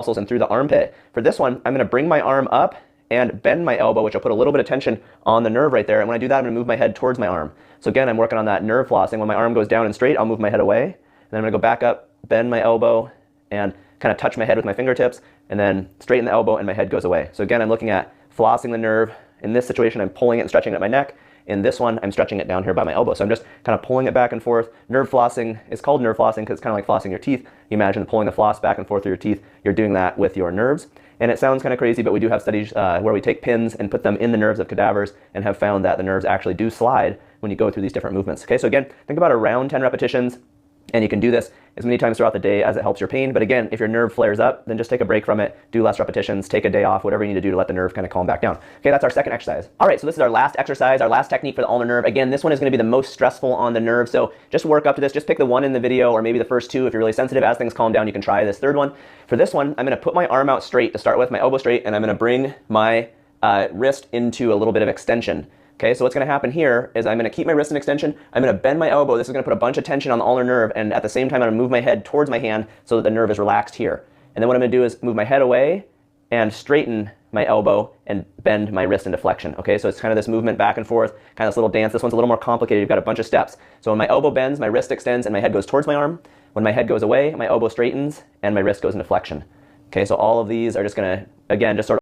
muscles and through the armpit. For this one, I'm going to bring my arm up and bend my elbow, which will put a little bit of tension on the nerve right there. And when I do that, I'm going to move my head towards my arm. So again, I'm working on that nerve flossing. When my arm goes down and straight, I'll move my head away. And then I'm going to go back up, bend my elbow, and kind of touch my head with my fingertips, and then straighten the elbow, and my head goes away. So again, I'm looking at flossing the nerve. In this situation, I'm pulling it and stretching it at my neck. In this one, I'm stretching it down here by my elbow. So I'm just kind of pulling it back and forth. Nerve flossing is called nerve flossing because it's kind of like flossing your teeth. You imagine pulling the floss back and forth through your teeth. You're doing that with your nerves. And it sounds kind of crazy, but we do have studies where we take pins and put them in the nerves of cadavers and have found that the nerves actually do slide when you go through these different movements. Okay, so again, think about around 10 repetitions. And you can do this as many times throughout the day as it helps your pain. But again, if your nerve flares up, then just take a break from it, do less repetitions, take a day off, whatever you need to do to let the nerve kind of calm back down. Okay, that's our second exercise. All right, so this is our last exercise, our last technique for the ulnar nerve. Again, this one is going to be the most stressful on the nerve. So just work up to this. Just pick the one in the video or maybe the first two if you're really sensitive. As things calm down, you can try this third one. For this one, I'm going to put my arm out straight to start with, my elbow straight, and I'm going to bring my wrist into a little bit of extension. Okay, so what's going to happen here is I'm going to keep my wrist in extension. I'm going to bend my elbow. This is going to put a bunch of tension on the ulnar nerve, and at the same time, I'm going to move my head towards my hand so that the nerve is relaxed here. And then what I'm going to do is move my head away and straighten my elbow and bend my wrist into flexion. Okay, so it's kind of this movement back and forth, kind of this little dance. This one's a little more complicated. You've got a bunch of steps. So when my elbow bends, my wrist extends, and my head goes towards my arm. When my head goes away, my elbow straightens, and my wrist goes into flexion. Okay, so all of these are just going to, again, just sort of